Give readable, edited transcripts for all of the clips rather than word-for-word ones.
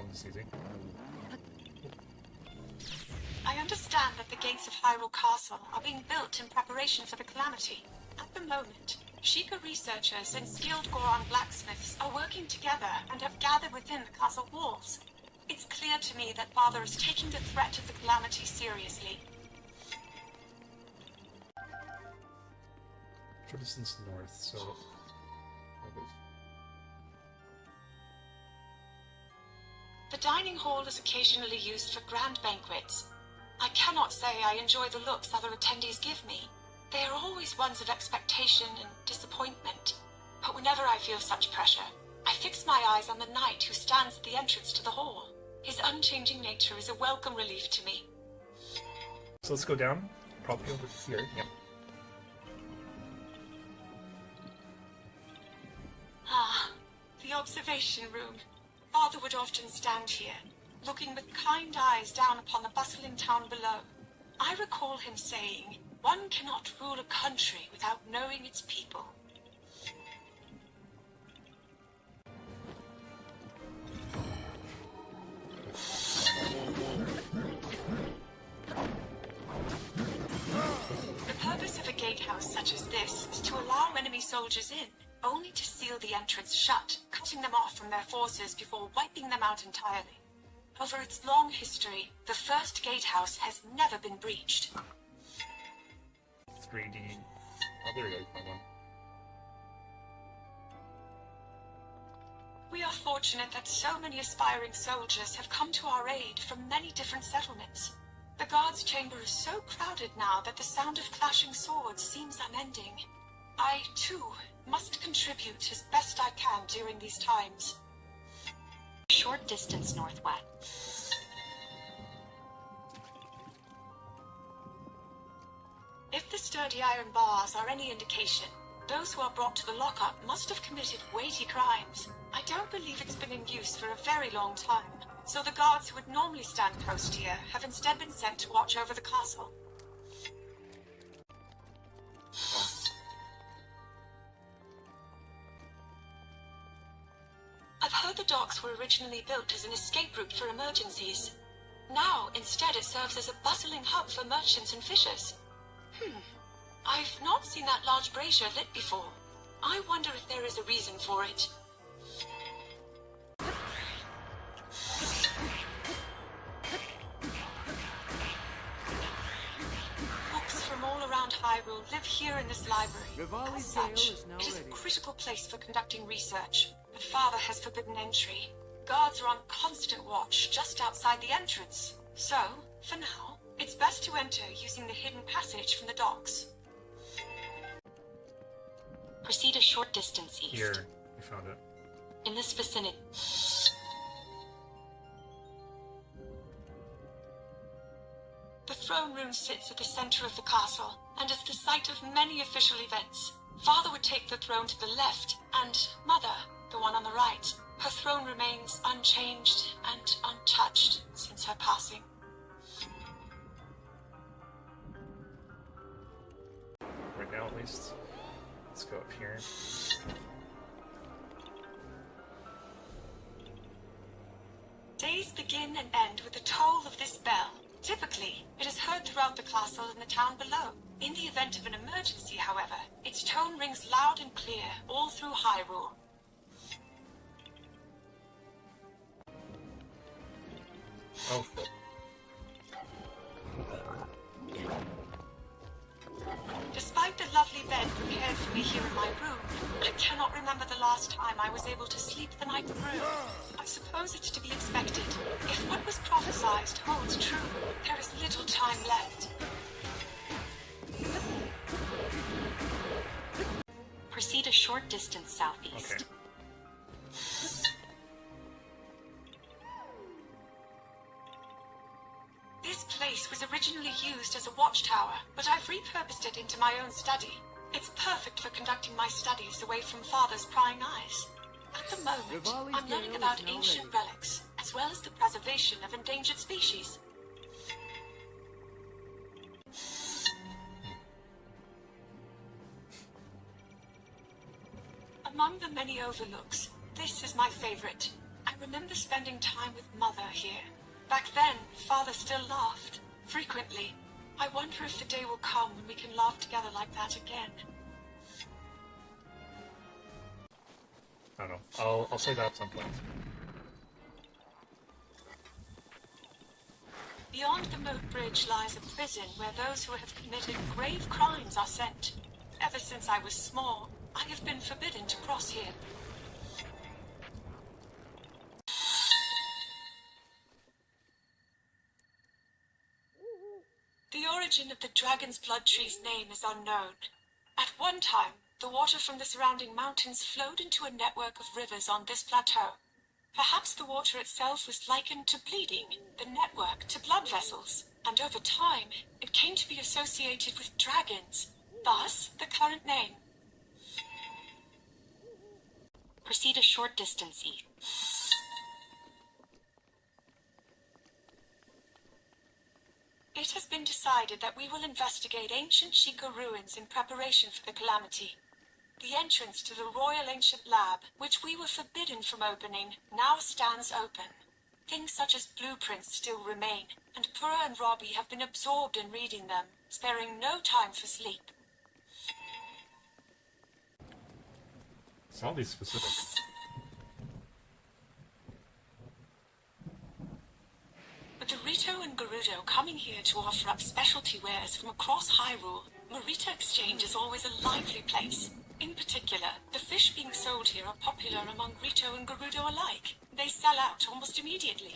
one's easy. I understand that the gates of Hyrule Castle are being built in preparation for the calamity. At the moment, Sheikah researchers and skilled Goron blacksmiths are working together and have gathered within the castle walls. It's clear to me that Father is taking the threat of the calamity seriously. Short distance north, so... The dining hall is occasionally used for grand banquets. I cannot say I enjoy the looks other attendees give me. They are always ones of expectation and disappointment. But whenever I feel such pressure, I fix my eyes on the knight who stands at the entrance to the hall. His unchanging nature is a welcome relief to me. So let's go down. Probably over here. Yeah. Ah, the observation room. Father would often stand here, looking with kind eyes down upon the bustling town below. I recall him saying, "One cannot rule a country without knowing its people." The purpose of a gatehouse such as this is to allow enemy soldiers in, only to seal the entrance shut, cutting them off from their forces before wiping them out entirely. Over its long history, the first gatehouse has never been breached. 3D. Oh, there we go. Hold on. We are fortunate that so many aspiring soldiers have come to our aid from many different settlements. The guards' chamber is so crowded now that the sound of clashing swords seems unending. I, too, must contribute as best I can during these times. Short distance northwest. If the sturdy iron bars are any indication, those who are brought to the lockup must have committed weighty crimes. I don't believe it's been in use for a very long time, so the guards who would normally stand post here have instead been sent to watch over the castle. I've heard the docks were originally built as an escape route for emergencies. Now, instead, it serves as a bustling hub for merchants and fishers. I've not seen that large brazier lit before. I wonder if there is a reason for it. Books from all around Hyrule live here in this library. As such, it is a critical place for conducting research. But Father has forbidden entry. Guards are on constant watch just outside the entrance. So, for now, it's best to enter using the hidden passage from the docks. Proceed a short distance east. Here, we found it. In this vicinity. The throne room sits at the center of the castle, and is the site of many official events. Father would take the throne to the left, and Mother, the one on the right. Her throne remains unchanged and untouched since her passing. Right now, at least. Let's go up here. Days begin and end with the toll of this bell. Typically, it is heard throughout the castle and the town below. In the event of an emergency, however, its tone rings loud and clear all through Hyrule. Oh. Despite the lovely bed prepared for me here in my room, I cannot remember the last time I was able to sleep the night through. I suppose it's to be expected. If what was prophesied holds true, there is little time left. Proceed a short distance southeast. Okay. This place was originally used as a watchtower, but I've repurposed it into my own study. It's perfect for conducting my studies away from Father's prying eyes. At the moment, I'm learning about ancient relics, as well as the preservation of endangered species. Among the many overlooks, this is my favorite. I remember spending time with Mother here. Back then, Father still laughed. Frequently. I wonder if the day will come when we can laugh together like that again. I don't know. I'll say that at some point. Beyond the moat bridge lies a prison where those who have committed grave crimes are sent. Ever since I was small, I have been forbidden to cross here. The origin of the Dragon's Blood Tree's name is unknown. At one time, the water from the surrounding mountains flowed into a network of rivers on this plateau. Perhaps the water itself was likened to bleeding, the network to blood vessels, and over time, it came to be associated with dragons, thus the current name. Proceed a short distance east. It has been decided that we will investigate ancient Sheikah ruins in preparation for the calamity. The entrance to the Royal Ancient Lab, which we were forbidden from opening, now stands open. Things such as blueprints still remain, and Pura and Robbie have been absorbed in reading them, sparing no time for sleep. It's all these specifics. With Dorito and Gerudo coming here to offer up specialty wares from across Hyrule, Marita Exchange is always a lively place. In particular, the fish being sold here are popular among Rito and Gerudo alike. They sell out almost immediately.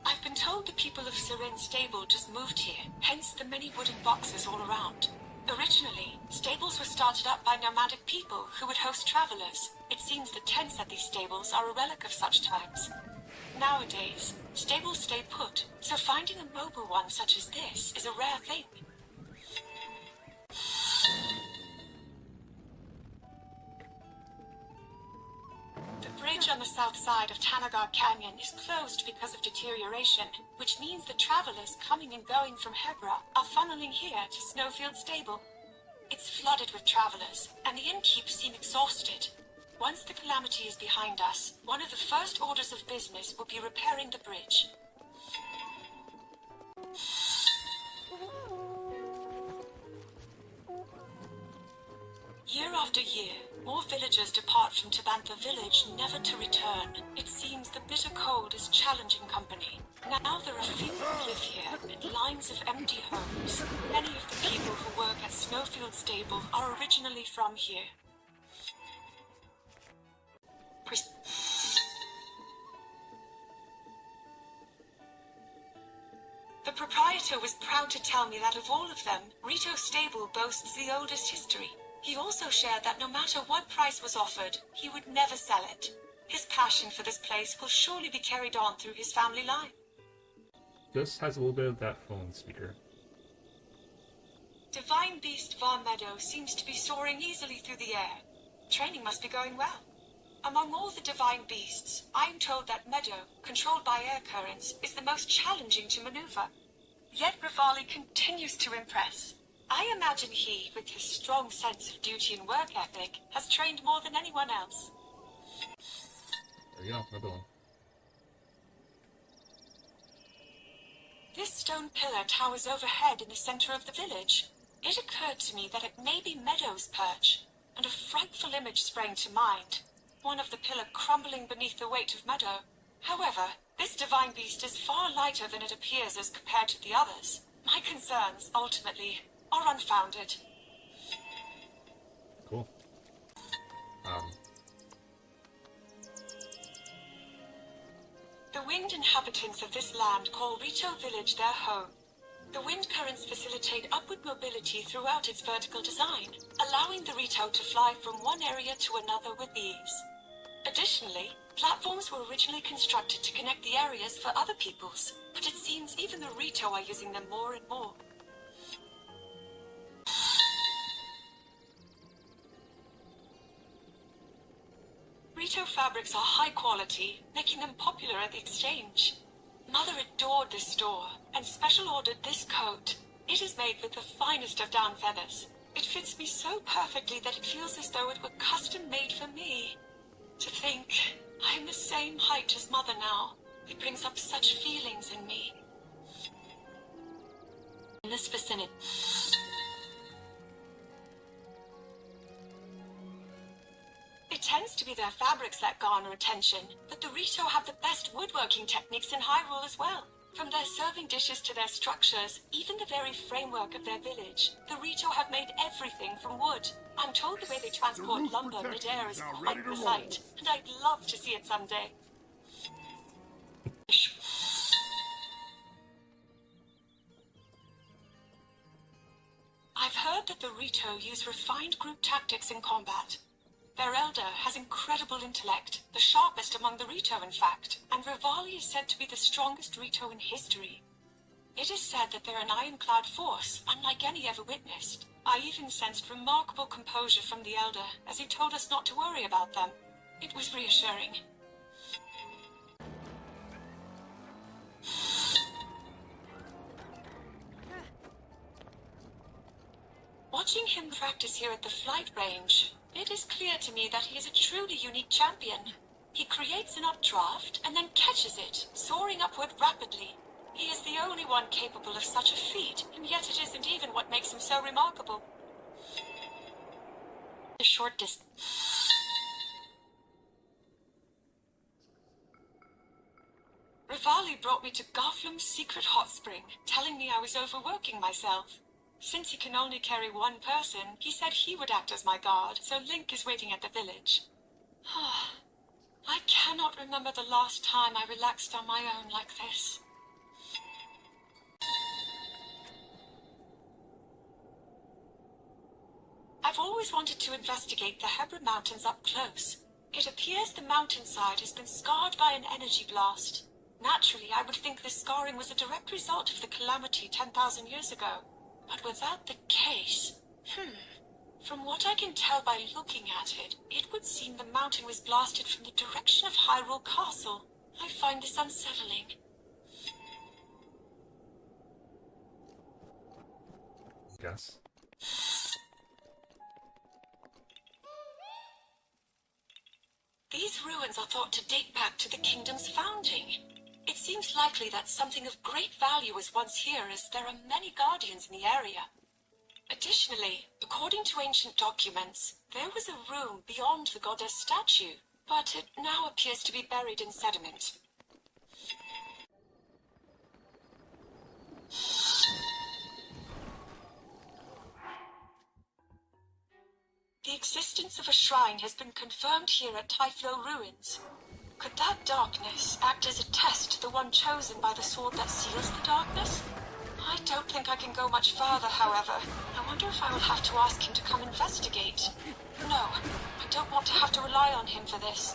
I've been told the people of Seren's stable just moved here, hence the many wooden boxes all around. Originally, stables were started up by nomadic people who would host travelers. It seems the tents at these stables are a relic of such times. Nowadays, stables stay put, so finding a mobile one such as this is a rare thing. The bridge on the south side of Tanagar Canyon is closed because of deterioration, which means the travelers coming and going from Hebra are funneling here to Snowfield Stable. It's flooded with travelers, and the innkeeps seem exhausted. Once the calamity is behind us, one of the first orders of business will be repairing the bridge. Year after year, more villagers depart from Tabantha village, never to return. It seems the bitter cold is challenging company. Now there are few who live here, and lines of empty homes. Many of the people who work at Snowfield Stable are originally from here. The proprietor was proud to tell me that of all of them, Rito Stable boasts the oldest history. He also shared that no matter what price was offered, he would never sell it. His passion for this place will surely be carried on through his family line. This has a little bit of that phone speaker. Divine Beast Var Meadow seems to be soaring easily through the air. Training must be going well. Among all the divine beasts, I am told that Meadow, controlled by air currents, is the most challenging to maneuver. Yet Rivali continues to impress. I imagine he, with his strong sense of duty and work ethic, has trained more than anyone else. There you go, another one. This stone pillar towers overhead in the center of the village. It occurred to me that it may be Meadow's perch, and a frightful image sprang to mind. One of the pillar crumbling beneath the weight of Meadow. However, this divine beast is far lighter than it appears as compared to the others. My concerns, ultimately, are unfounded. Cool. The winged inhabitants of this land call Rito Village their home. The wind currents facilitate upward mobility throughout its vertical design, allowing the Rito to fly from one area to another with ease. Additionally, platforms were originally constructed to connect the areas for other peoples, but it seems even the Rito are using them more and more. Rito fabrics are high quality, making them popular at the exchange. Mother adored this store, and special ordered this coat. It is made with the finest of down feathers. It fits me so perfectly that it feels as though it were custom made for me. To think, I am the same height as Mother now. It brings up such feelings in me. In this vicinity. It tends to be their fabrics that garner attention, but the Rito have the best woodworking techniques in Hyrule as well. From their serving dishes to their structures, even the very framework of their village, the Rito have made everything from wood. I'm told the way they transport lumber mid-air is quite the sight, and I'd love to see it someday. I've heard that the Rito use refined group tactics in combat. Their elder has incredible intellect, the sharpest among the Rito in fact, and Revali is said to be the strongest Rito in history. It is said that they're an Iron-Clad Force, unlike any ever witnessed. I even sensed remarkable composure from the elder, as he told us not to worry about them. It was reassuring. Watching him practice here at the flight range, it is clear to me that he is a truly unique champion. He creates an updraft and then catches it, soaring upward rapidly. He is the only one capable of such a feat, and yet it isn't even what makes him so remarkable. A short distance. Revali brought me to Garflum's secret hot spring, telling me I was overworking myself. Since he can only carry one person, he said he would act as my guard, so Link is waiting at the village. I cannot remember the last time I relaxed on my own like this. I've always wanted to investigate the Hebra Mountains up close. It appears the mountainside has been scarred by an energy blast. Naturally, I would think this scarring was a direct result of the calamity 10,000 years ago. But were that the case? From what I can tell by looking at it, it would seem the mountain was blasted from the direction of Hyrule Castle. I find this unsettling. Yes. These ruins are thought to date back to the kingdom's founding. It seems likely that something of great value was once here, as there are many guardians in the area. Additionally, according to ancient documents, there was a room beyond the goddess statue, but it now appears to be buried in sediment. The existence of a shrine has been confirmed here at Typhlo Ruins. Could that darkness act as a test to the one chosen by the sword that seals the darkness? I don't think I can go much further, however. I wonder if I will have to ask him to come investigate. No, I don't want to have to rely on him for this.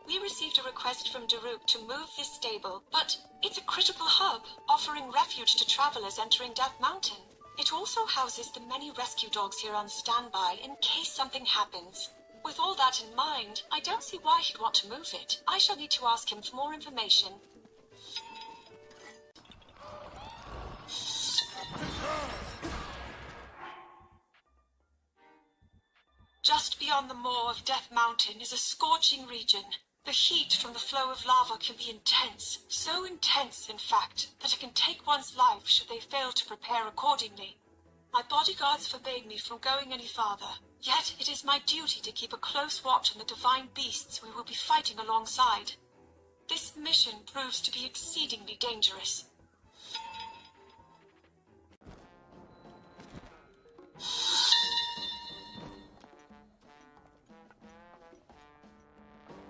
We received a request from Daruk to move this stable, but it's a critical hub, offering refuge to travelers entering Death Mountain. It also houses the many rescue dogs here on standby in case something happens. With all that in mind, I don't see why he'd want to move it. I shall need to ask him for more information. Just beyond the moor of Death Mountain is a scorching region. The heat from the flow of lava can be intense, so intense, in fact, that it can take one's life should they fail to prepare accordingly. My bodyguards forbade me from going any farther, yet it is my duty to keep a close watch on the divine beasts we will be fighting alongside. This mission proves to be exceedingly dangerous.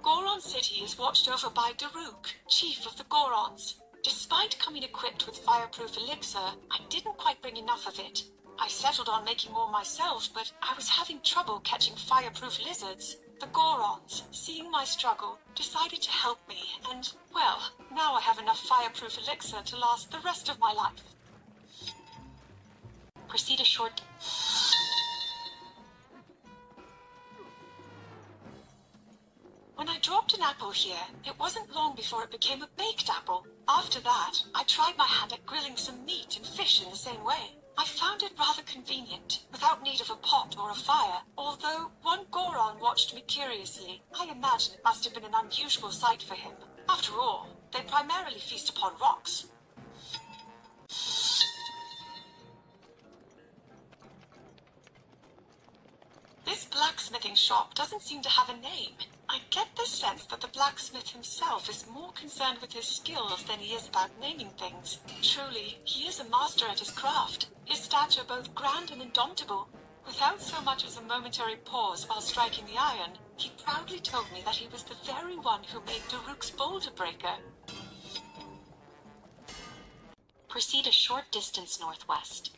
Goron City is watched over by Daruk, chief of the Gorons. Despite coming equipped with fireproof elixir, I didn't quite bring enough of it. I settled on making more myself, but I was having trouble catching fireproof lizards. The Gorons, seeing my struggle, decided to help me, and, well, now I have enough fireproof elixir to last the rest of my life. Proceed a short... dropped an apple here. It wasn't long before it became a baked apple. After that, I tried my hand at grilling some meat and fish in the same way. I found it rather convenient, without need of a pot or a fire, although one Goron watched me curiously. I imagine it must have been an unusual sight for him. After all, they primarily feast upon rocks. This blacksmithing shop doesn't seem to have a name. I get the sense that the blacksmith himself is more concerned with his skills than he is about naming things. Truly, he is a master at his craft, his stature both grand and indomitable. Without so much as a momentary pause while striking the iron, he proudly told me that he was the very one who made Daruk's boulder breaker. Proceed a short distance northwest.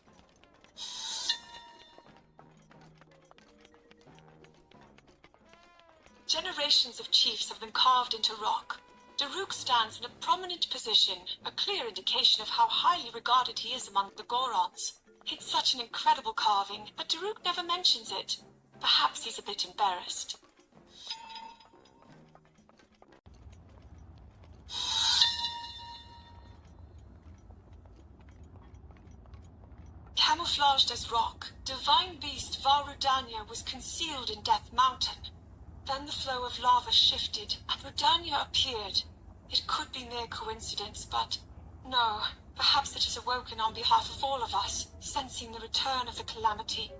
Generations of chiefs have been carved into rock. Daruk stands in a prominent position, a clear indication of how highly regarded he is among the Gorons. It's such an incredible carving, but Daruk never mentions it. Perhaps he's a bit embarrassed. Camouflaged as rock, divine beast Varudanya was concealed in Death Mountain. Then the flow of lava shifted, and Rudanya appeared. It could be mere coincidence, but no, perhaps it has awoken on behalf of all of us, sensing the return of the calamity.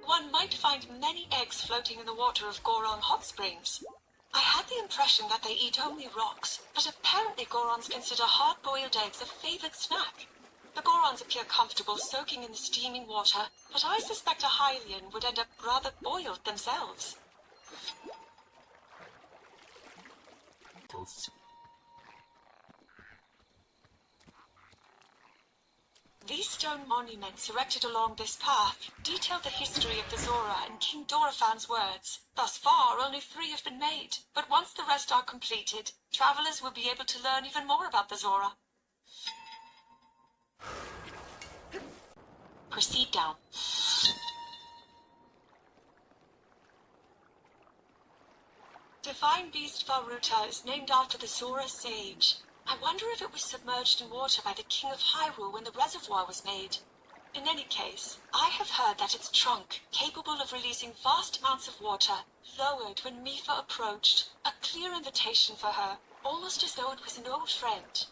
One might find many eggs floating in the water of Goron hot springs. I had the impression that they eat only rocks, but apparently Gorons consider hard-boiled eggs a favored snack. The Gorons appear comfortable soaking in the steaming water, but I suspect a Hylian would end up rather boiled themselves. These stone monuments erected along this path detail the history of the Zora and King Dorephan's words. Thus far, only 3 have been made, but once the rest are completed, travelers will be able to learn even more about the Zora. Proceed down. Divine Beast Varuta is named after the Zora sage. I wonder if it was submerged in water by the King of Hyrule when the reservoir was made. In any case, I have heard that its trunk, capable of releasing vast amounts of water, lowered when Mipha approached, a clear invitation for her, almost as though it was an old friend.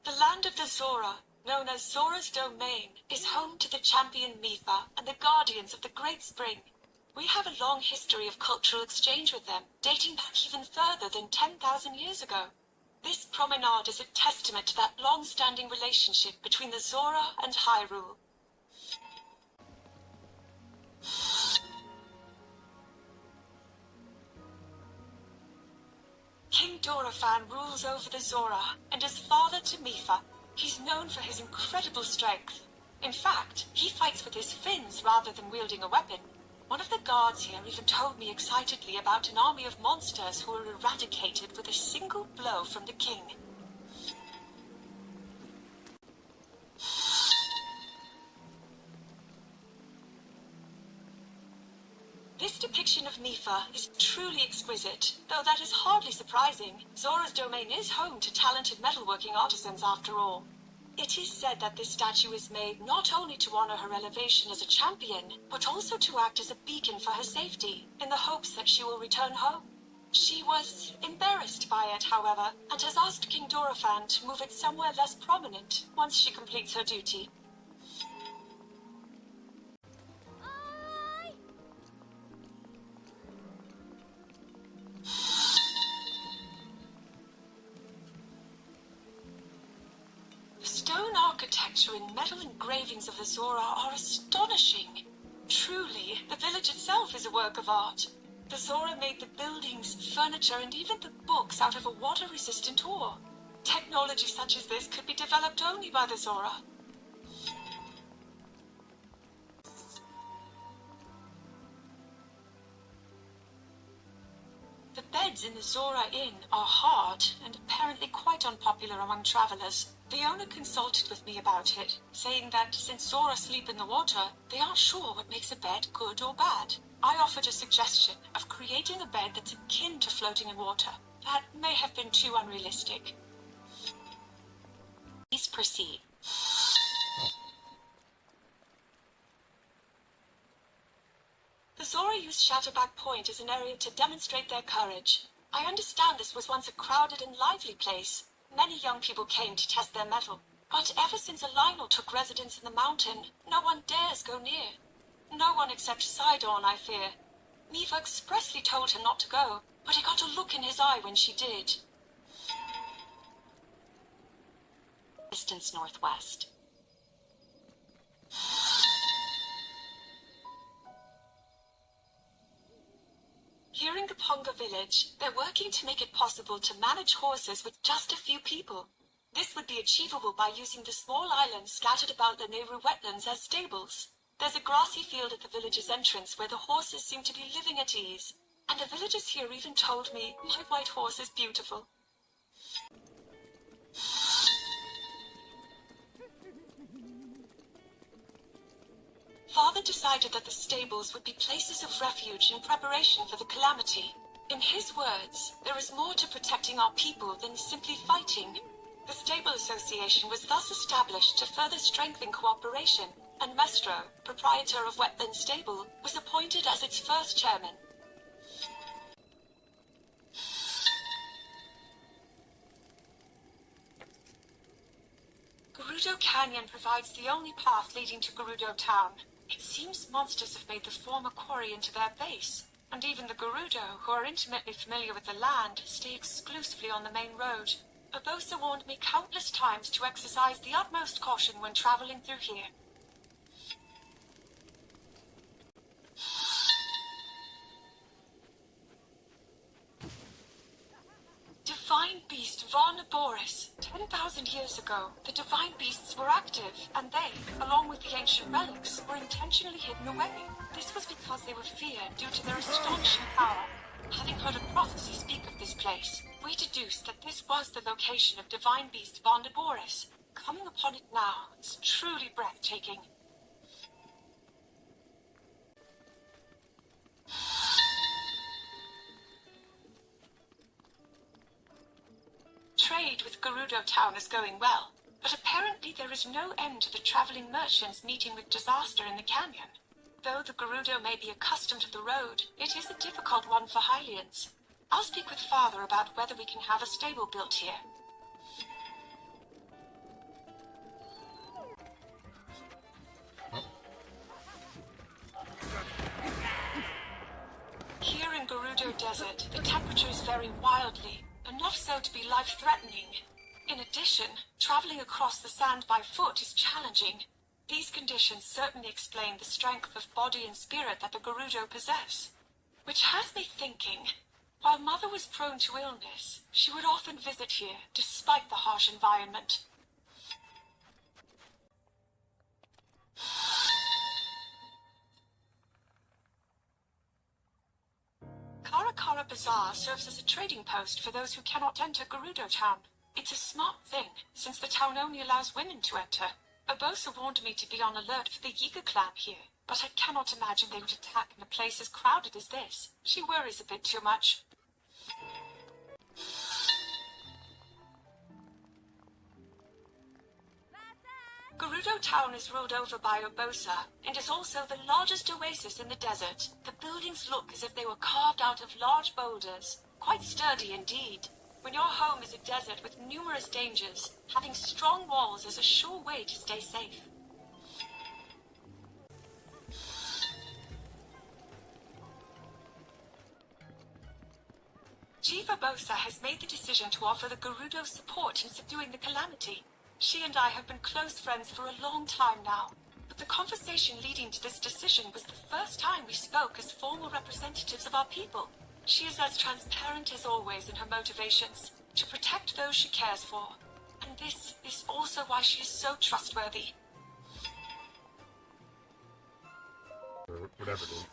The land of the Zora, known as Zora's Domain, is home to the champion Mipha and the guardians of the Great Spring. We have a long history of cultural exchange with them, dating back even further than 10,000 years ago. This promenade is a testament to that long-standing relationship between the Zora and Hyrule. King Dorephan rules over the Zora, and as father to Mipha, he's known for his incredible strength. In fact, he fights with his fins rather than wielding a weapon. One of the guards here even told me excitedly about an army of monsters who were eradicated with a single blow from the king. This depiction of Mipha is truly exquisite, though that is hardly surprising. Zora's Domain is home to talented metalworking artisans after all. It is said that this statue is made not only to honor her elevation as a champion, but also to act as a beacon for her safety, in the hopes that she will return home. She was embarrassed by it, however, and has asked King Dorephan to move it somewhere less prominent once she completes her duty. Stone architecture and metal engravings of the Zora are astonishing. Truly, the village itself is a work of art. The Zora made the buildings, furniture, and even the books out of a water-resistant ore. Technology such as this could be developed only by the Zora. beds in the Zora Inn are hard and apparently quite unpopular among travelers. The owner consulted with me about it, saying that since Zora sleep in the water, they aren't sure what makes a bed good or bad. I offered a suggestion of creating a bed that's akin to floating in water. That may have been too unrealistic. Please proceed. The Zora use Shatterback Point as an area to demonstrate their courage. I understand this was once a crowded and lively place. Many young people came to test their mettle. But ever since a Lionel took residence in the mountain, no one dares go near. No one except Sidon, I fear. Miva expressly told him not to go, but I got a look in his eye when she did. Distance northwest. Here in Gaponga village, they're working to make it possible to manage horses with just a few people. This would be achievable by using the small islands scattered about the Nehru wetlands as stables. There's a grassy field at the village's entrance where the horses seem to be living at ease. And the villagers here even told me my white horse is beautiful. Father decided that the stables would be places of refuge in preparation for the calamity. In his words, there is more to protecting our people than simply fighting. The Stable Association was thus established to further strengthen cooperation, and Mestro, proprietor of Wetland Stable, was appointed as its first chairman. Gerudo Canyon provides the only path leading to Gerudo Town. It seems monsters have made the former quarry into their base, and even the Gerudo, who are intimately familiar with the land, stay exclusively on the main road. Urbosa warned me countless times to exercise the utmost caution when traveling through here. Divine Beast Varnaboris. 10,000 years ago, the Divine Beasts were active, and they, along with the ancient relics, were intentionally hidden away. This was because they were feared due to their astonishing power. Having heard a prophecy speak of this place, we deduced that this was the location of Divine Beast Varnaboris. Coming upon it now is truly breathtaking. Trade with Gerudo Town is going well, but apparently there is no end to the traveling merchants meeting with disaster in the canyon. Though the Gerudo may be accustomed to the road, it is a difficult one for Hylians. I'll speak with Father about whether we can have a stable built here. Here in Gerudo Desert, the temperatures vary wildly, enough so to be life-threatening. In addition, traveling across the sand by foot is challenging. These conditions certainly explain the strength of body and spirit that the Gerudo possess. Which has me thinking, while Mother was prone to illness, she would often visit here, despite the harsh environment. Karakara Bazaar serves as a trading post for those who cannot enter Gerudo Town. It's a smart thing, since the town only allows women to enter. Urbosa warned me to be on alert for the Yiga clan here, but I cannot imagine they would attack in a place as crowded as this. She worries a bit too much. Gerudo Town is ruled over by Urbosa, and is also the largest oasis in the desert. The buildings look as if they were carved out of large boulders. Quite sturdy indeed. When your home is a desert with numerous dangers, having strong walls is a sure way to stay safe. Chief Urbosa has made the decision to offer the Gerudo support in subduing the calamity. She and I have been close friends for a long time now, but the conversation leading to this decision was the first time we spoke as formal representatives of our people. She is as transparent as always in her motivations, to protect those she cares for. And this is also why she is so trustworthy. Or whatever, dude.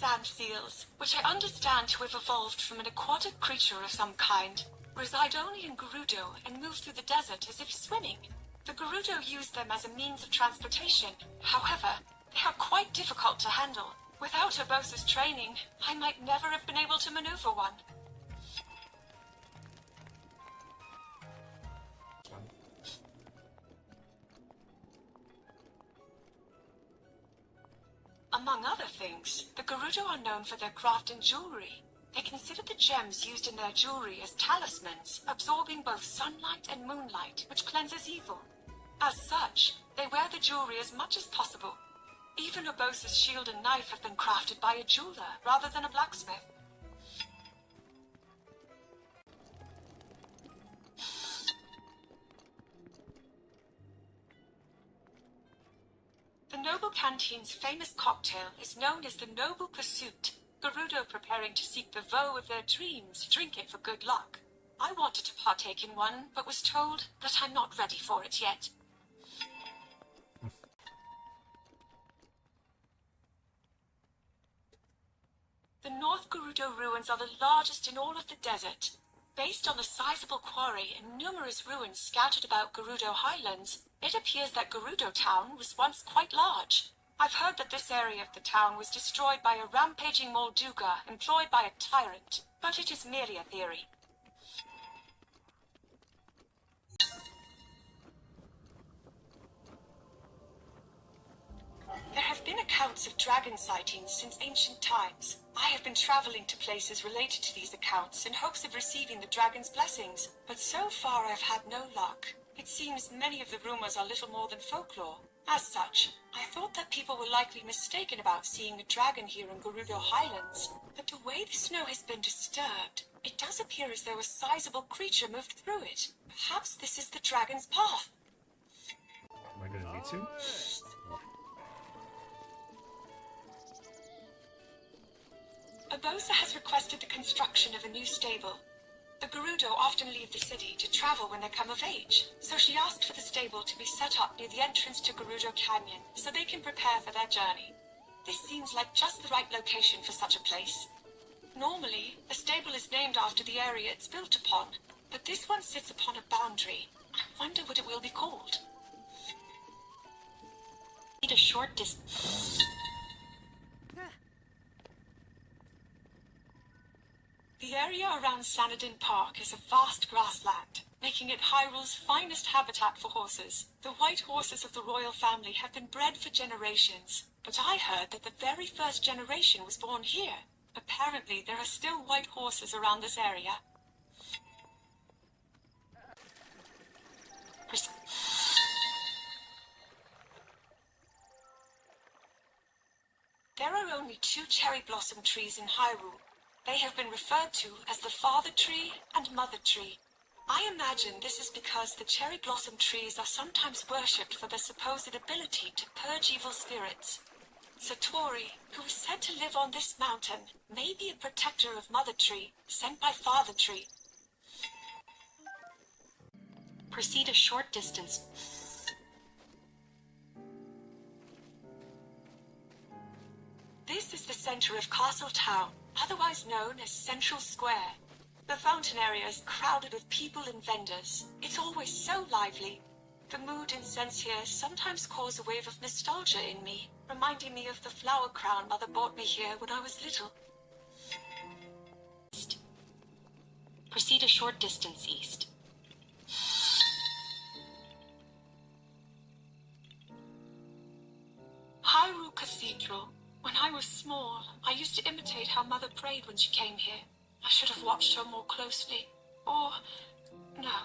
sand seals, which I understand to have evolved from an aquatic creature of some kind, reside only in Gerudo and move through the desert as if swimming. The Gerudo use them as a means of transportation. However, they are quite difficult to handle. Without Urbosa's training, I might never have been able to maneuver one. Among other things, the Gerudo are known for their craft and jewelry. They consider the gems used in their jewelry as talismans, absorbing both sunlight and moonlight, which cleanses evil. As such, they wear the jewelry as much as possible. Even Urbosa's shield and knife have been crafted by a jeweler rather than a blacksmith. The Noble Canteen's famous cocktail is known as the Noble Pursuit. Gerudo preparing to seek the vow of their dreams drink it for good luck. I wanted to partake in one, but was told that I'm not ready for it yet. The North Gerudo ruins are the largest in all of the desert. Based on a sizable quarry and numerous ruins scattered about Gerudo Highlands, it appears that Gerudo Town was once quite large. I've heard that this area of the town was destroyed by a rampaging Molduga employed by a tyrant, but it is merely a theory. There have been accounts of dragon sightings since ancient times. I have been traveling to places related to these accounts in hopes of receiving the dragon's blessings, but so far I've had no luck. It seems many of the rumors are little more than folklore. As such, I thought that people were likely mistaken about seeing a dragon here in Gerudo Highlands, but the way the snow has been disturbed, it does appear as though a sizable creature moved through it. Perhaps this is the dragon's path. Am I gonna need to? Urbosa has requested the construction of a new stable. The Gerudo often leave the city to travel when they come of age, so she asked for the stable to be set up near the entrance to Gerudo Canyon so they can prepare for their journey. This seems like just the right location for such a place. Normally, a stable is named after the area it's built upon, but this one sits upon a boundary. I wonder what it will be called. Need a short distance. The area around Sanadin Park is a vast grassland, making it Hyrule's finest habitat for horses. The white horses of the royal family have been bred for generations, but I heard that the very first generation was born here. Apparently, there are still white horses around this area. There are only 2 cherry blossom trees in Hyrule. They have been referred to as the Father Tree and Mother Tree. I imagine this is because the cherry blossom trees are sometimes worshipped for their supposed ability to purge evil spirits. Satori, who is said to live on this mountain, may be a protector of Mother Tree, sent by Father Tree. Proceed a short distance. This is the center of Castle Town, otherwise known as Central Square. The fountain area is crowded with people and vendors. It's always so lively. The mood and sense here sometimes cause a wave of nostalgia in me, reminding me of the flower crown Mother bought me here when I was little. Proceed a short distance east. Hyrule Cathedral. When I was small, I used to imitate how Mother prayed when she came here. I should have watched her more closely. Or, no,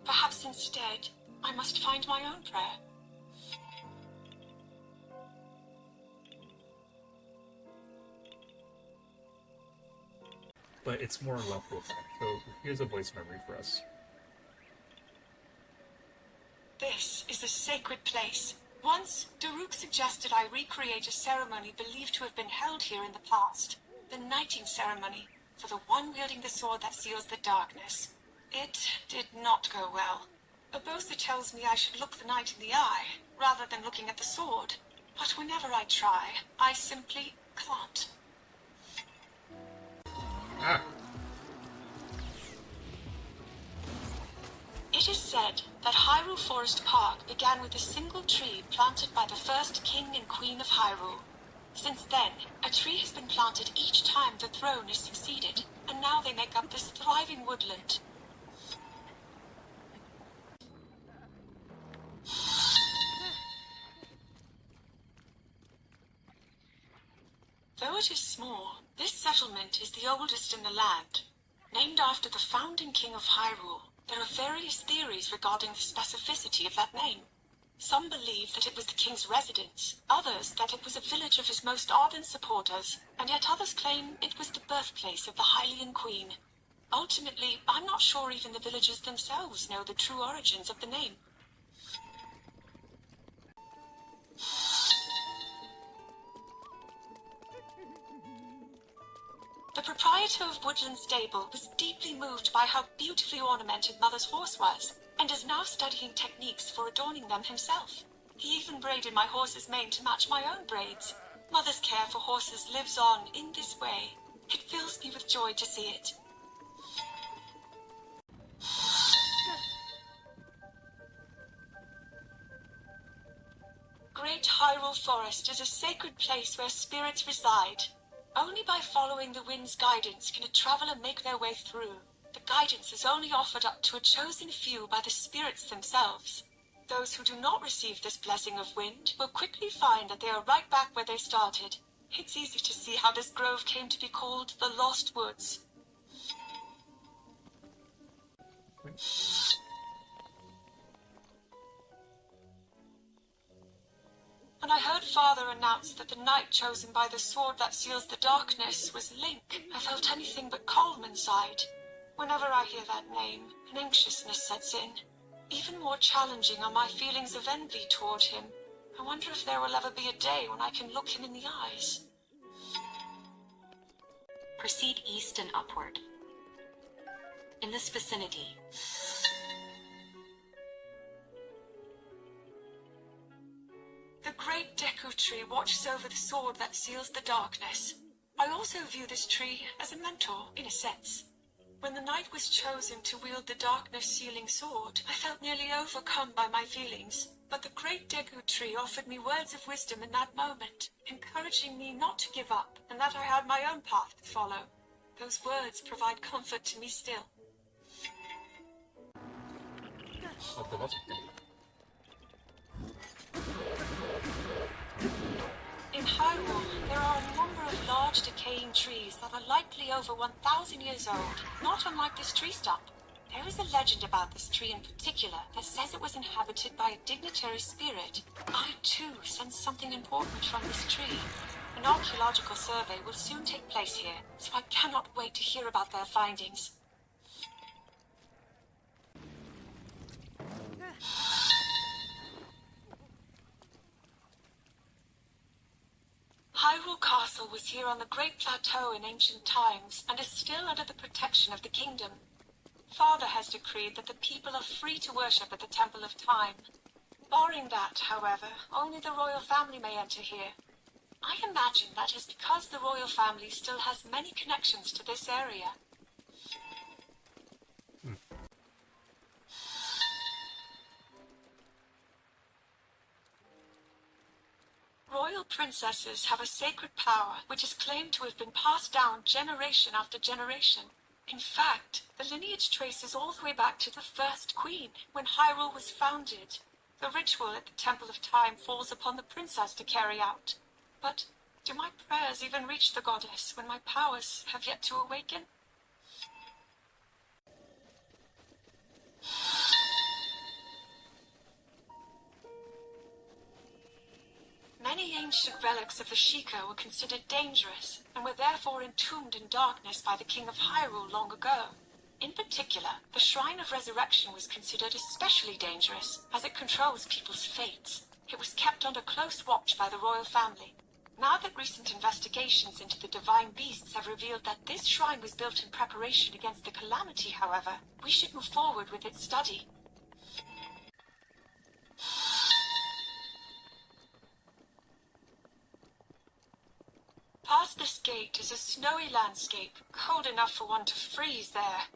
perhaps instead, I must find my own prayer. But it's more level effect. So here's a voice memory for us. This is a sacred place. Once, Daruk suggested I recreate a ceremony believed to have been held here in the past. The knighting ceremony, for the one wielding the sword that seals the darkness. It did not go well. Urbosa tells me I should look the knight in the eye, rather than looking at the sword. But whenever I try, I simply can't. Ah! It is said that Hyrule Forest Park began with a single tree planted by the first king and queen of Hyrule. Since then, a tree has been planted each time the throne has succeeded, and now they make up this thriving woodland. Though it is small, this settlement is the oldest in the land. Named after the founding king of Hyrule, there are various theories regarding the specificity of that name. Some believe that it was the king's residence, others that it was a village of his most ardent supporters, and yet others claim it was the birthplace of the Hylian queen. Ultimately, I'm not sure even the villagers themselves know the true origins of the name. The proprietor of Woodland Stable was deeply moved by how beautifully ornamented Mother's horse was, and is now studying techniques for adorning them himself. He even braided my horse's mane to match my own braids. Mother's care for horses lives on in this way. It fills me with joy to see it. Great Hyrule Forest is a sacred place where spirits reside. Only by following the wind's guidance can a traveler make their way through. The guidance is only offered up to a chosen few by the spirits themselves. Those who do not receive this blessing of wind will quickly find that they are right back where they started. It's easy to see how this grove came to be called the Lost Woods. When I heard Father announce that the knight chosen by the sword that seals the darkness was Link, I felt anything but calm inside. Whenever I hear that name, an anxiousness sets in. Even more challenging are my feelings of envy toward him. I wonder if there will ever be a day when I can look him in the eyes. Proceed east and upward. In this vicinity, the great Deku Tree watches over the sword that seals the darkness. I also view this tree as a mentor, in a sense. When the knight was chosen to wield the darkness-sealing sword, I felt nearly overcome by my feelings. But the great Deku Tree offered me words of wisdom in that moment, encouraging me not to give up, and that I had my own path to follow. Those words provide comfort to me still. At the bottom. In Hyrule, there are a number of large decaying trees that are likely over 1,000 years old, not unlike this tree stump. There is a legend about this tree in particular that says it was inhabited by a dignitary spirit. I, too, sense something important from this tree. An archaeological survey will soon take place here, so I cannot wait to hear about their findings. Hyrule Castle was here on the Great Plateau in ancient times, and is still under the protection of the kingdom. Father has decreed that the people are free to worship at the Temple of Time. Barring that, however, only the royal family may enter here. I imagine that is because the royal family still has many connections to this area. Royal princesses have a sacred power which is claimed to have been passed down generation after generation. In fact, the lineage traces all the way back to the first queen, when Hyrule was founded. The ritual at the Temple of Time falls upon the princess to carry out. But do my prayers even reach the goddess when my powers have yet to awaken? Many ancient relics of the Sheikah were considered dangerous, and were therefore entombed in darkness by the King of Hyrule long ago. In particular, the Shrine of Resurrection was considered especially dangerous, as it controls people's fates. It was kept under close watch by the royal family. Now that recent investigations into the divine beasts have revealed that this shrine was built in preparation against the calamity, however, we should move forward with its study. Past this gate is a snowy landscape, cold enough for one to freeze there.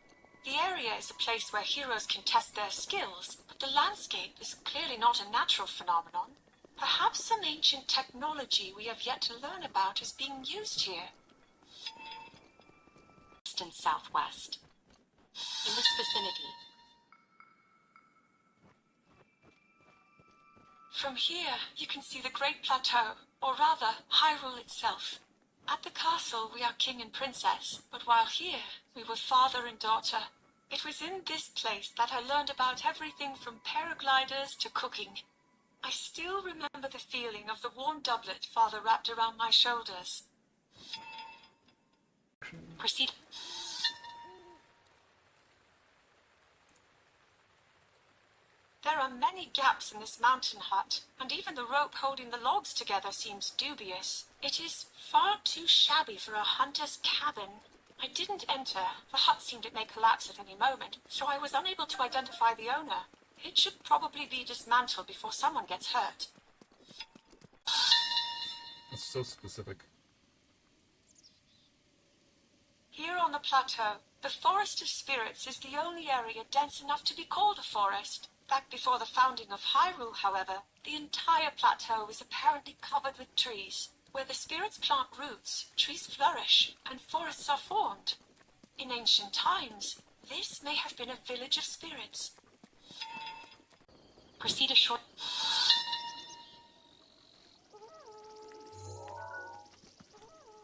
The area is a place where heroes can test their skills, but the landscape is clearly not a natural phenomenon. Perhaps some ancient technology we have yet to learn about is being used here. East and southwest. In this vicinity. From here, you can see the Great Plateau, or rather, Hyrule itself. At the castle, we are king and princess, but while here, we were father and daughter. It was in this place that I learned about everything from paragliders to cooking. I still remember the feeling of the warm doublet father wrapped around my shoulders. Proceed. There are many gaps in this mountain hut, and even the rope holding the logs together seems dubious. It is far too shabby for a hunter's cabin. I didn't enter. The hut seemed it may collapse at any moment, so I was unable to identify the owner. It should probably be dismantled before someone gets hurt. That's so specific. Here on the plateau, the Forest of Spirits is the only area dense enough to be called a forest. Back before the founding of Hyrule, however, the entire plateau is apparently covered with trees. Where the spirits plant roots, trees flourish, and forests are formed. In ancient times, this may have been a village of spirits. Proceed a short...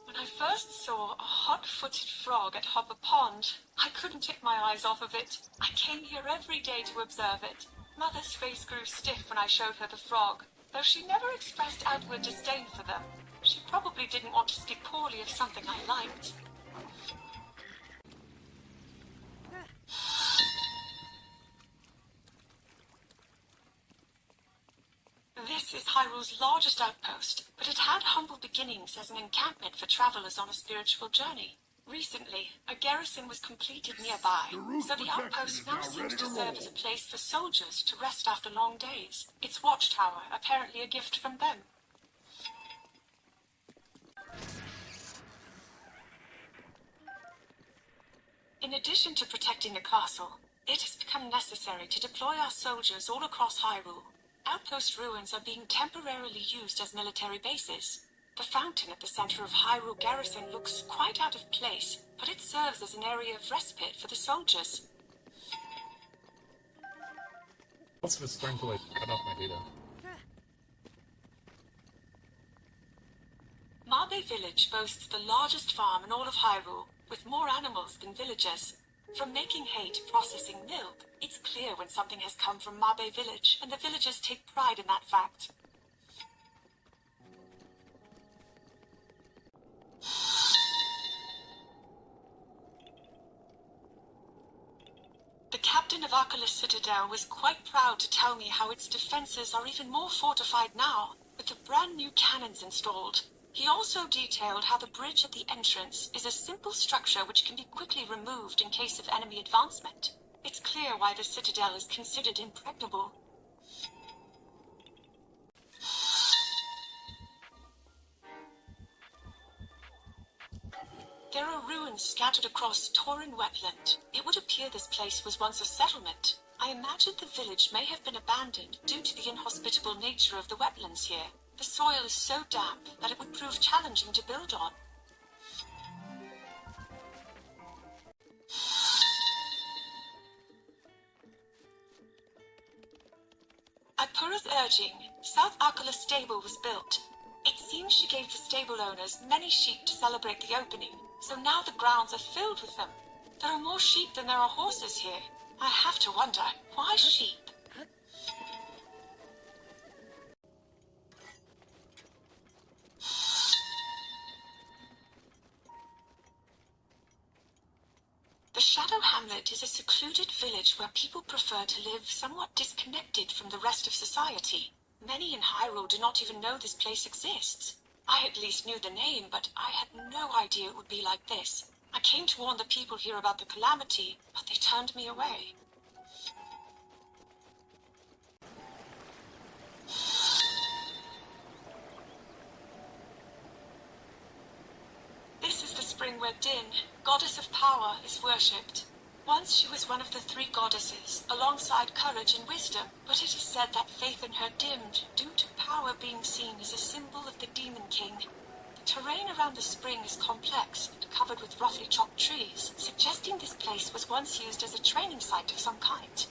When I first saw a hot-footed frog at Hopper Pond, I couldn't take my eyes off of it. I came here every day to observe it. Mother's face grew stiff when I showed her the frog, though she never expressed outward disdain for them. She probably didn't want to speak poorly of something I liked. This is Hyrule's largest outpost, but it had humble beginnings as an encampment for travelers on a spiritual journey. Recently, a garrison was completed nearby, so the outpost now seems to serve as a place for soldiers to rest after long days. Its watchtower apparently a gift from them. In addition to protecting the castle, it has become necessary to deploy our soldiers all across Hyrule. Outpost ruins are being temporarily used as military bases. The fountain at the center of Hyrule Garrison looks quite out of place, but it serves as an area of respite for the soldiers. Also, it's starting to cut off my data. Mabe Village boasts the largest farm in all of Hyrule, with more animals than villagers. From making hay to processing milk, it's clear when something has come from Mabe Village, and the villagers take pride in that fact. The captain of Akkala Citadel was quite proud to tell me how its defenses are even more fortified now, with the brand new cannons installed. He also detailed how the bridge at the entrance is a simple structure which can be quickly removed in case of enemy advancement. It's clear why the citadel is considered impregnable. There are ruins scattered across Tauren wetland. It would appear this place was once a settlement. I imagine the village may have been abandoned due to the inhospitable nature of the wetlands here. The soil is so damp that it would prove challenging to build on. At Pura's urging, South Akkala Stable was built. It seems she gave the stable owners many sheep to celebrate the opening, so now the grounds are filled with them. There are more sheep than there are horses here. I have to wonder, why sheep? The Shadow Hamlet is a secluded village where people prefer to live somewhat disconnected from the rest of society. Many in Hyrule do not even know this place exists. I at least knew the name, but I had no idea it would be like this. I came to warn the people here about the calamity, but they turned me away. shrine where Din, goddess of power, is worshipped. Once she was one of the three goddesses, alongside courage and wisdom, but it is said that faith in her dimmed due to power being seen as a symbol of the Demon King. The terrain around the spring is complex and covered with roughly chopped trees, suggesting this place was once used as a training site of some kind.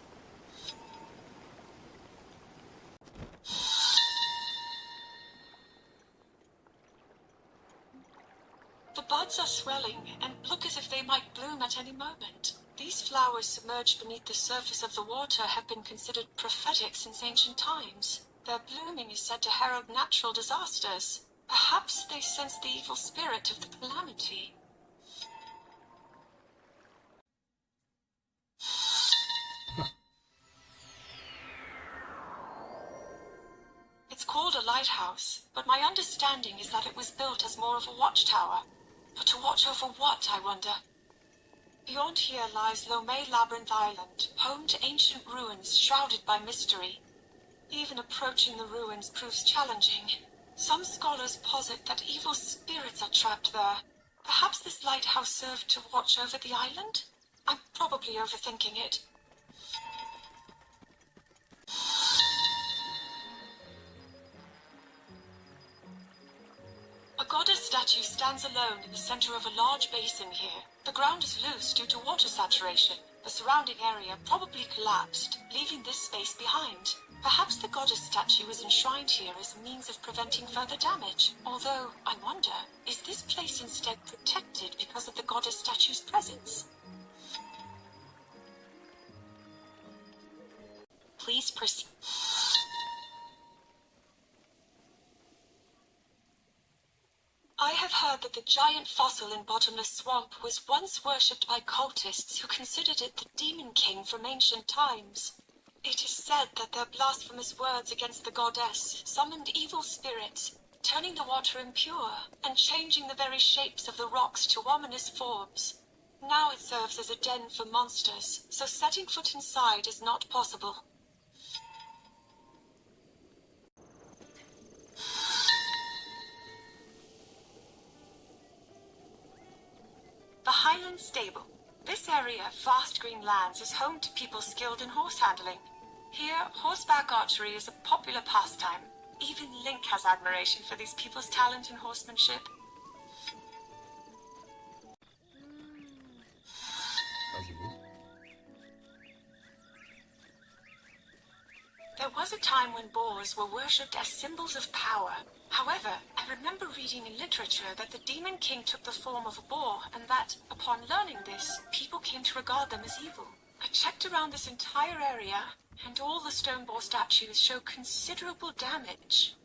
The buds are swelling and look as if they might bloom at any moment. These flowers submerged beneath the surface of the water have been considered prophetic since ancient times. Their blooming is said to herald natural disasters. Perhaps they sense the evil spirit of the calamity. It's called a lighthouse, but my understanding is that it was built as more of a watchtower. But to watch over what, I wonder? Beyond here lies Lomé Labyrinth Island, home to ancient ruins shrouded by mystery. Even approaching the ruins proves challenging. Some scholars posit that evil spirits are trapped there. Perhaps this lighthouse served to watch over the island? I'm probably overthinking it. A goddess statue stands alone in the center of a large basin here. The ground is loose due to water saturation. The surrounding area probably collapsed, leaving this space behind. Perhaps the goddess statue is enshrined here as a means of preventing further damage. Although, I wonder, is this place instead protected because of the goddess statue's presence? Please proceed. I have heard that the giant fossil in Bottomless Swamp was once worshipped by cultists who considered it the Demon King from ancient times. It is said that their blasphemous words against the goddess summoned evil spirits, turning the water impure and changing the very shapes of the rocks to ominous forms. Now it serves as a den for monsters, so setting foot inside is not possible. The Highland Stable. This area of vast green lands is home to people skilled in horse handling. Here, horseback archery is a popular pastime. Even Link has admiration for these people's talent in horsemanship. There was a time when boars were worshipped as symbols of power. However, I remember reading in literature that the Demon King took the form of a boar, and that, upon learning this, people came to regard them as evil. I checked around this entire area, and all the stone boar statues show considerable damage.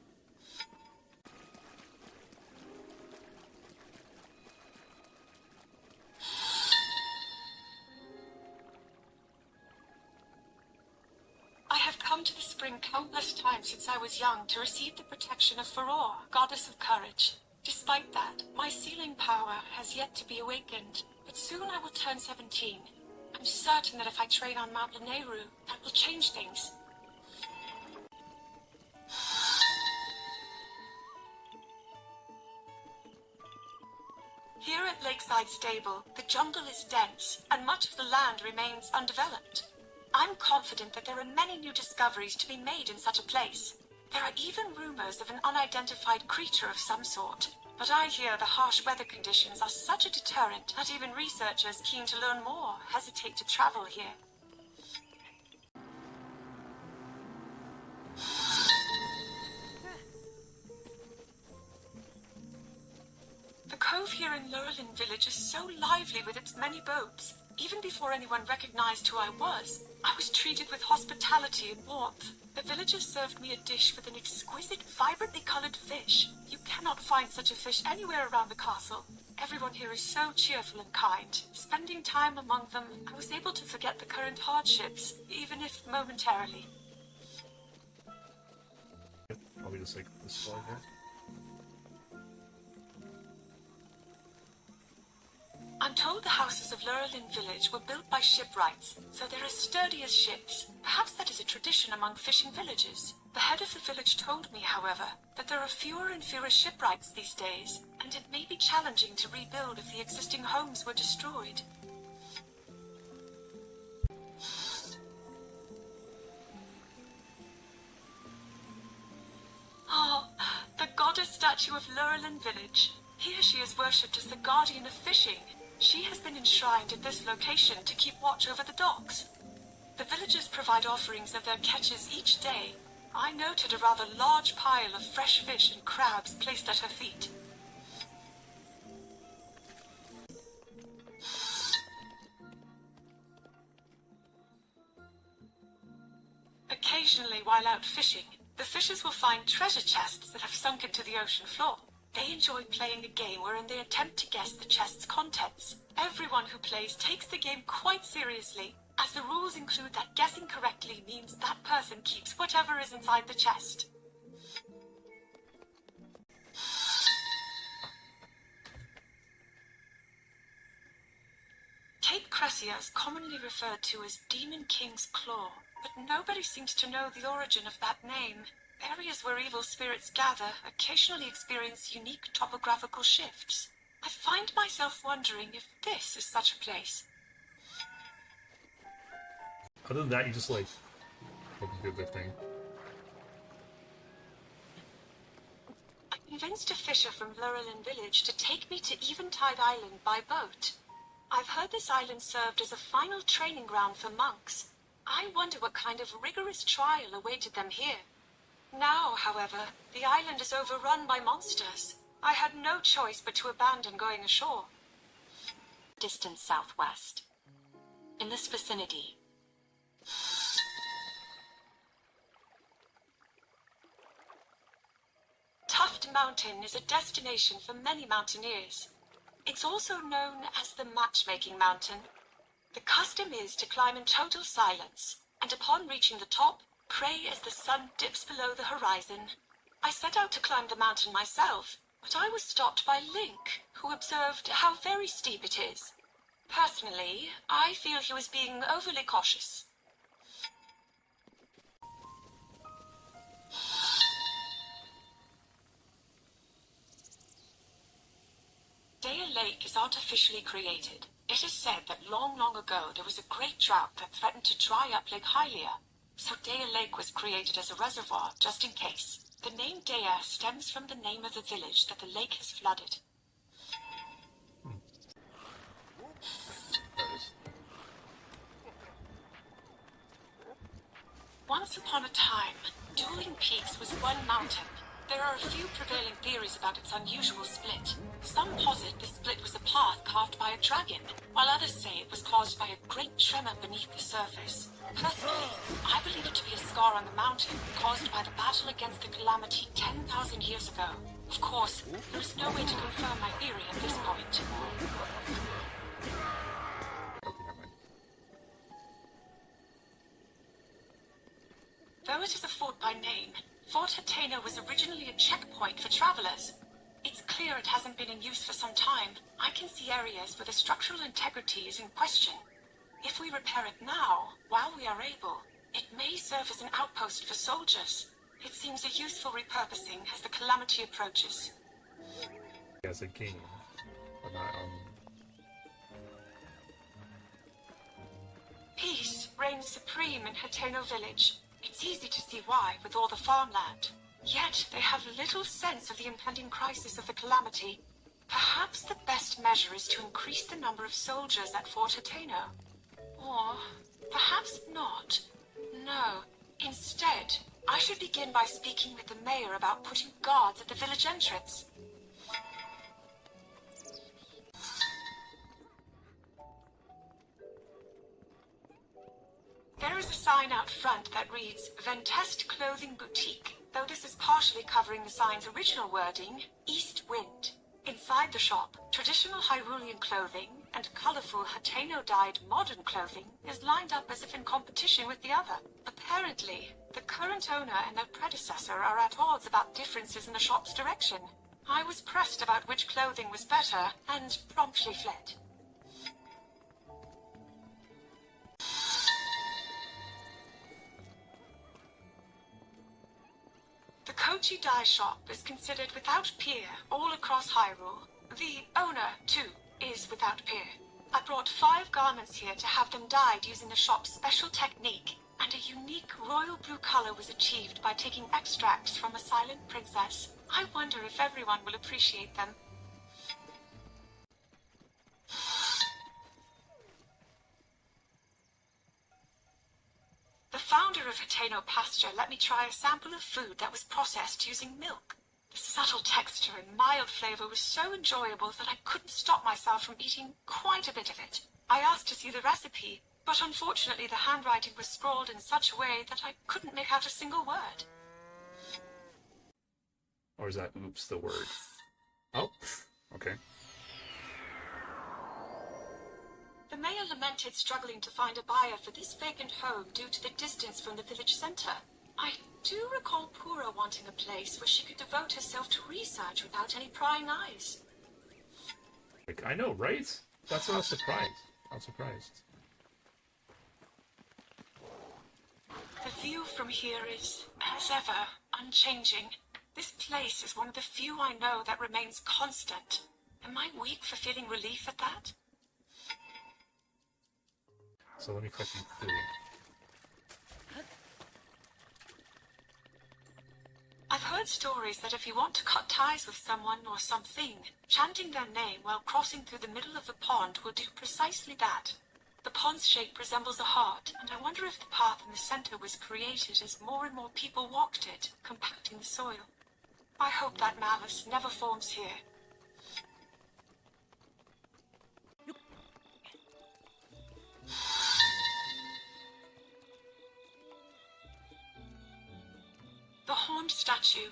I have come to the spring countless times since I was young to receive the protection of Rauru, goddess of courage. Despite that, my sealing power has yet to be awakened, but soon I will turn 17. I'm certain that if I train on Mount Lanayru, that will change things. Here at Lakeside Stable, the jungle is dense, and much of the land remains undeveloped. I'm confident that there are many new discoveries to be made in such a place. There are even rumors of an unidentified creature of some sort. But I hear the harsh weather conditions are such a deterrent that even researchers keen to learn more hesitate to travel here. The cove here in Lurelin Village is so lively with its many boats. Even before anyone recognized who I was treated with hospitality and warmth. The villagers served me a dish with an exquisite, vibrantly colored fish. You cannot find such a fish anywhere around the castle. Everyone here is so cheerful and kind. Spending time among them, I was able to forget the current hardships, even if momentarily. Probably just like this one here. I'm told the houses of Lurelin Village were built by shipwrights, so they're as sturdy as ships. Perhaps that is a tradition among fishing villages. The head of the village told me, however, that there are fewer and fewer shipwrights these days, and it may be challenging to rebuild if the existing homes were destroyed. Oh, the goddess statue of Lurelin Village. Here she is worshipped as the guardian of fishing. She has been enshrined at this location to keep watch over the docks. The villagers provide offerings of their catches each day. I noted a rather large pile of fresh fish and crabs placed at her feet. Occasionally, while out fishing, the fishers will find treasure chests that have sunk into the ocean floor. They enjoy playing a game wherein they attempt to guess the chest's contents. Everyone who plays takes the game quite seriously, as the rules include that guessing correctly means that person keeps whatever is inside the chest. Cape Cressia is commonly referred to as Demon King's Claw, but nobody seems to know the origin of that name. Areas where evil spirits gather occasionally experience unique topographical shifts. I find myself wondering if this is such a place. Other than that, you just like hope you do the thing. I convinced a fisher from Lurelin Village to take me to Eventide Island by boat. I've heard this island served as a final training ground for monks. I wonder what kind of rigorous trial awaited them here. Now, however, the island is overrun by monsters. I had no choice but to abandon going ashore. Distance southwest. In this vicinity. Tuft Mountain is a destination for many mountaineers. It's also known as the Matchmaking Mountain. The custom is to climb in total silence, and upon reaching the top, pray as the sun dips below the horizon. I set out to climb the mountain myself, but I was stopped by Link, who observed how very steep it is. Personally, I feel he was being overly cautious. Daya Lake is artificially created. It is said that long ago there was a great drought that threatened to dry up Lake Hylia. So Daya Lake was created as a reservoir, just in case. The name Daya stems from the name of the village that the lake has flooded. Once upon a time, Dueling Peaks was one mountain. There are a few prevailing theories about its unusual split. Some posit the split was a path carved by a dragon, while others say it was caused by a great tremor beneath the surface. Personally, I believe it to be a scar on the mountain caused by the battle against the calamity 10,000 years ago. Of course, there is no way to confirm my theory at this point. Though it is a fort by name, Fort Hateno was originally a checkpoint for travelers. It's clear it hasn't been in use for some time. I can see areas where the structural integrity is in question. If we repair it now, while we are able, it may serve as an outpost for soldiers. It seems a useful repurposing as the calamity approaches. As a king, but not Peace reigns supreme in Hateno Village. It's easy to see why, with all the farmland. Yet they have little sense of the impending crisis of the calamity. Perhaps the best measure is to increase the number of soldiers at Fort Hateno. Or perhaps not. No. Instead, I should begin by speaking with the mayor about putting guards at the village entrance. There is a sign out front that reads Ventest Clothing Boutique, though this is partially covering the sign's original wording, East Wind. Inside the shop, traditional Hyrulean clothing and colorful Hateno-dyed modern clothing is lined up as if in competition with the other. Apparently, the current owner and their predecessor are at odds about differences in the shop's direction. I was pressed about which clothing was better and promptly fled. Kochi Dye Shop is considered without peer all across Hyrule. The owner, too, is without peer. I brought 5 garments here to have them dyed using the shop's special technique, and a unique royal blue color was achieved by taking extracts from a silent princess. I wonder if everyone will appreciate them. The founder of Hateno Pasture let me try a sample of food that was processed using milk. The subtle texture and mild flavor was so enjoyable that I couldn't stop myself from eating quite a bit of it. I asked to see the recipe, but unfortunately the handwriting was scrawled in such a way that I couldn't make out a single word. Or is that oops the word? Oh, okay. The mayor lamented struggling to find a buyer for this vacant home due to the distance from the village center. I do recall Pura wanting a place where she could devote herself to research without any prying eyes. Like, I know, right? That's what I was surprised. I'm surprised. The view from here is, as ever, unchanging. This place is one of the few I know that remains constant. Am I weak for feeling relief at that? So let me click on food. I've heard stories that if you want to cut ties with someone or something, chanting their name while crossing through the middle of the pond will do precisely that. The pond's shape resembles a heart, and I wonder if the path in the center was created as more and more people walked it, compacting the soil. I hope that malice never forms here. The horned statue.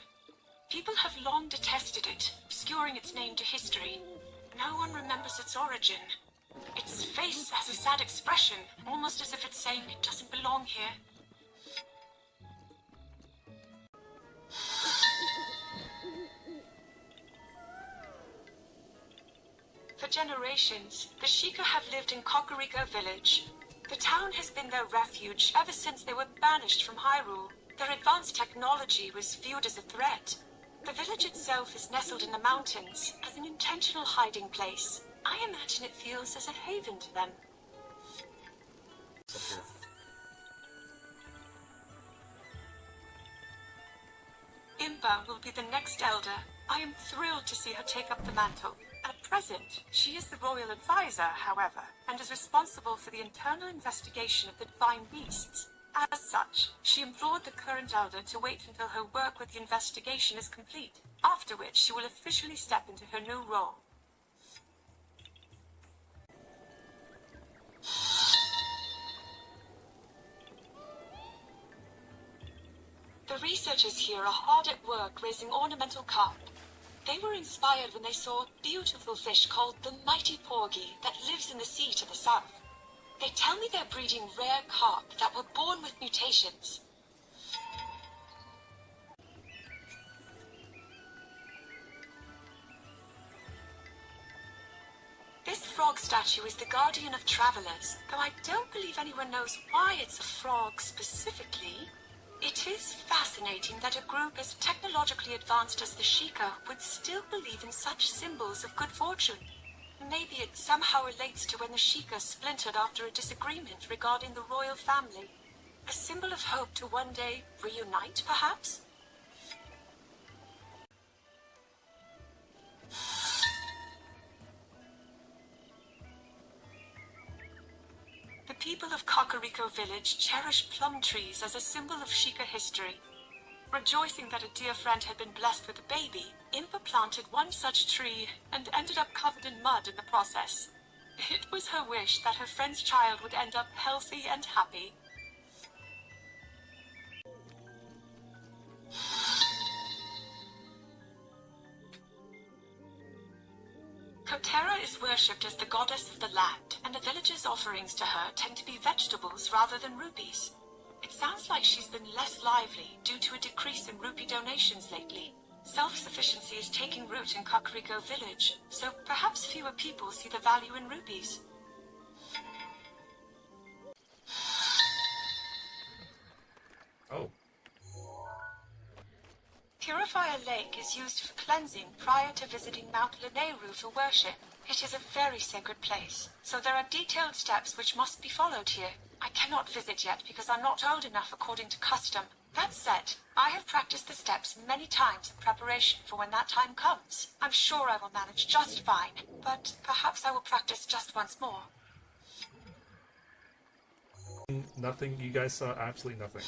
People have long detested it, obscuring its name to history. No one remembers its origin. Its face has a sad expression, almost as if it's saying it doesn't belong here. For generations, the Sheikah have lived in Kakariko Village. The town has been their refuge ever since they were banished from Hyrule. Their advanced technology was viewed as a threat. The village itself is nestled in the mountains as an intentional hiding place. I imagine it feels as a haven to them. Impa will be the next elder. I am thrilled to see her take up the mantle. At present, she is the royal advisor, however, and is responsible for the internal investigation of the divine beasts. As such, she implored the current elder to wait until her work with the investigation is complete, after which she will officially step into her new role. The researchers here are hard at work raising ornamental carp. They were inspired when they saw a beautiful fish called the mighty porgy that lives in the sea to the south. They tell me they're breeding rare carp that were born with mutations. This frog statue is the guardian of travelers, though I don't believe anyone knows why it's a frog specifically. It is fascinating that a group as technologically advanced as the Sheikah would still believe in such symbols of good fortune. Maybe it somehow relates to when the Sheikah splintered after a disagreement regarding the royal family. A symbol of hope to one day reunite, perhaps? The people of Kakariko Village cherish plum trees as a symbol of Sheikah history. Rejoicing that a dear friend had been blessed with a baby, Impa planted one such tree and ended up covered in mud in the process. It was her wish that her friend's child would end up healthy and happy. Kotera is worshipped as the goddess of the land, and the villagers' offerings to her tend to be vegetables rather than rupees. It sounds like she's been less lively due to a decrease in rupee donations lately. Self-sufficiency is taking root in Kakariko Village, so perhaps fewer people see the value in rupees. Oh. Purifier Lake is used for cleansing prior to visiting Mount Lanayru for worship. It is a very sacred place, so there are detailed steps which must be followed here. I cannot visit yet because I'm not old enough according to custom. That said, I have practiced the steps many times in preparation for when that time comes. I'm sure I will manage just fine, but perhaps I will practice just once more. Nothing. You guys saw absolutely nothing.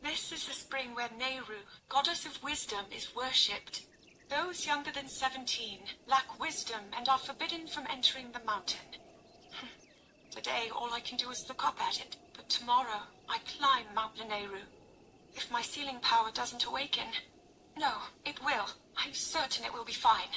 This is the spring where Nehru, goddess of wisdom, is worshipped. Those younger than 17 lack wisdom and are forbidden from entering the mountain. Today, all I can do is look up at it, but tomorrow, I climb Mount Lanayru. If my sealing power doesn't awaken... No, it will. I'm certain it will be fine.